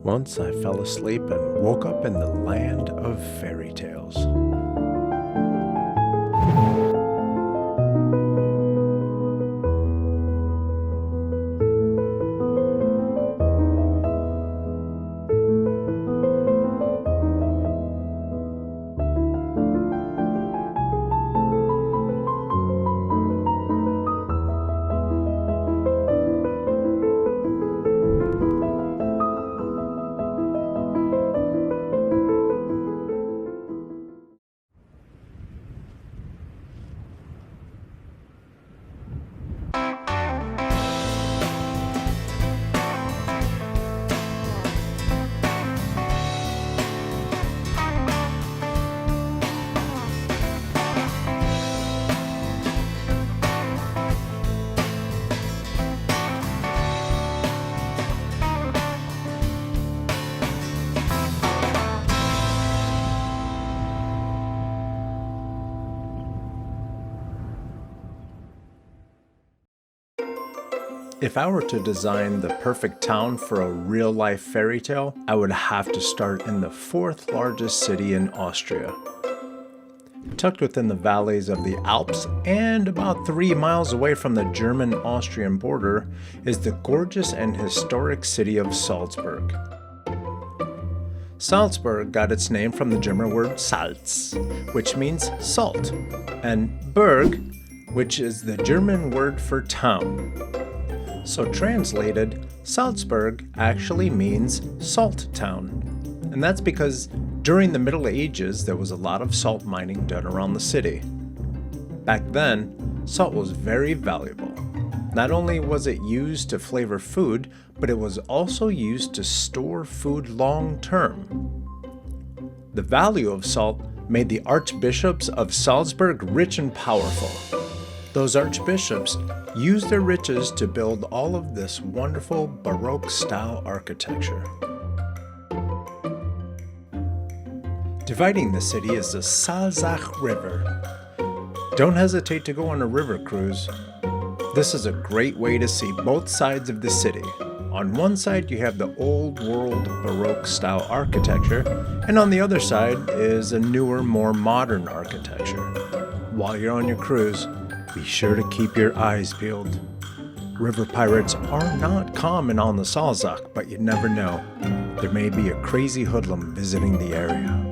Once I fell asleep and woke up in the land of fairy tales. If I were to design the perfect town for a real-life fairy tale, I would have to start in the fourth largest city in Austria. Tucked within the valleys of the Alps and about 3 miles away from the German-Austrian border is the gorgeous and historic city of Salzburg. Salzburg got its name from the German word Salz, which means salt, and Berg, which is the German word for town. So translated, Salzburg actually means salt town. And that's because during the Middle Ages, there was a lot of salt mining done around the city. Back then, salt was very valuable. Not only was it used to flavor food, but it was also used to store food long term. The value of salt made the archbishops of Salzburg rich and powerful. Those archbishops used their riches to build all of this wonderful Baroque-style architecture. Dividing the city is the Salzach River. Don't hesitate to go on a river cruise. This is a great way to see both sides of the city. On one side you have the old world Baroque-style architecture, and on the other side is a newer, more modern architecture. While you're on your cruise, be sure to keep your eyes peeled. River pirates are not common on the Salzach, but you never know. There may be a crazy hoodlum visiting the area.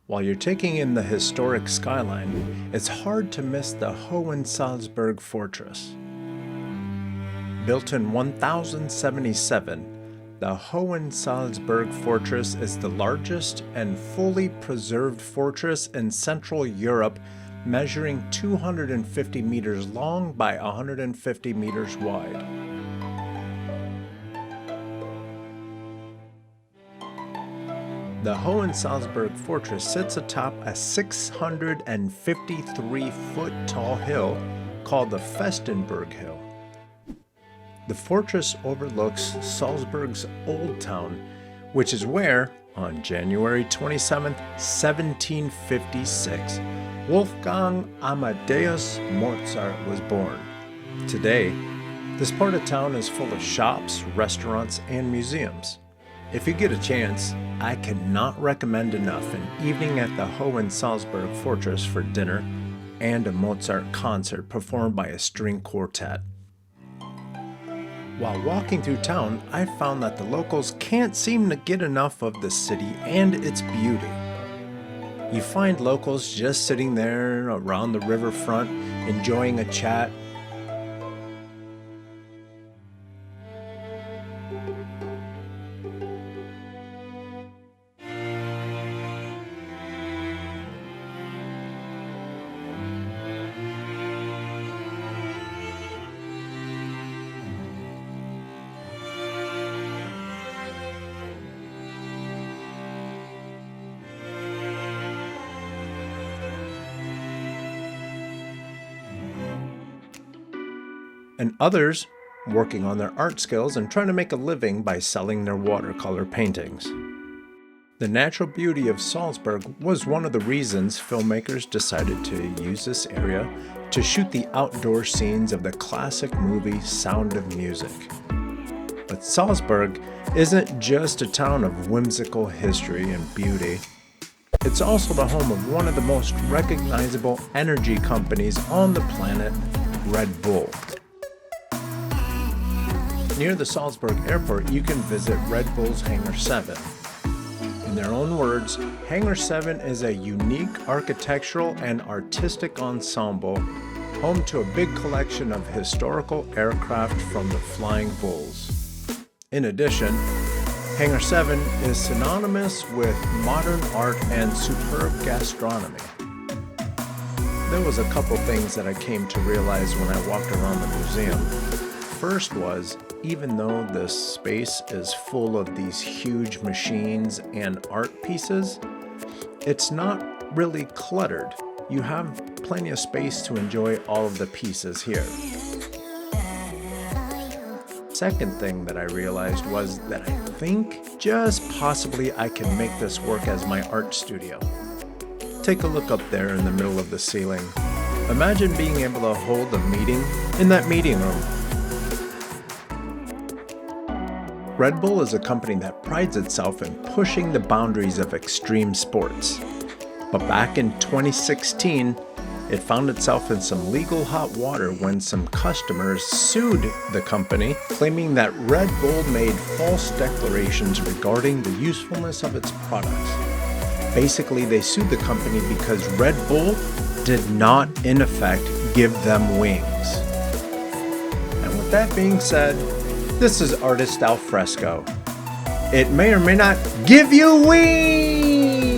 While you're taking in the historic skyline, it's hard to miss the Hohensalzburg Fortress. Built in 1077, the Hohensalzburg Fortress is the largest and fully preserved fortress in Central Europe, measuring 250 meters long by 150 meters wide. The Hohensalzburg Fortress sits atop a 653-foot tall hill called the Festenberg Hill. The fortress overlooks Salzburg's Old Town, which is where, on January 27, 1756, Wolfgang Amadeus Mozart was born. Today, this part of town is full of shops, restaurants, and museums. If you get a chance, I cannot recommend enough an evening at the Hohensalzburg Fortress for dinner and a Mozart concert performed by a string quartet. While walking through town, I found that the locals can't seem to get enough of the city and its beauty. You find locals just sitting there around the riverfront, enjoying a chat. And others working on their art skills and trying to make a living by selling their watercolor paintings. The natural beauty of Salzburg was one of the reasons filmmakers decided to use this area to shoot the outdoor scenes of the classic movie Sound of Music. But Salzburg isn't just a town of whimsical history and beauty. It's also the home of one of the most recognizable energy companies on the planet, Red Bull. Near the Salzburg airport, you can visit Red Bull's Hangar 7. In their own words, Hangar 7 is a unique architectural and artistic ensemble home to a big collection of historical aircraft from the Flying Bulls. In addition, Hangar 7 is synonymous with modern art and superb gastronomy. There was a couple things that I came to realize when I walked around the museum. First was, even though this space is full of these huge machines and art pieces, it's not really cluttered. You have plenty of space to enjoy all of the pieces here. Second thing that I realized was that I think just possibly I can make this work as my art studio. Take a look up there in the middle of the ceiling. Imagine being able to hold a meeting in that meeting room. Red Bull is a company that prides itself in pushing the boundaries of extreme sports. But back in 2016, it found itself in some legal hot water when some customers sued the company, claiming that Red Bull made false declarations regarding the usefulness of its products. Basically, they sued the company because Red Bull did not, in effect, give them wings. And with that being said, this is artist Fresco. It may or may not give you wings!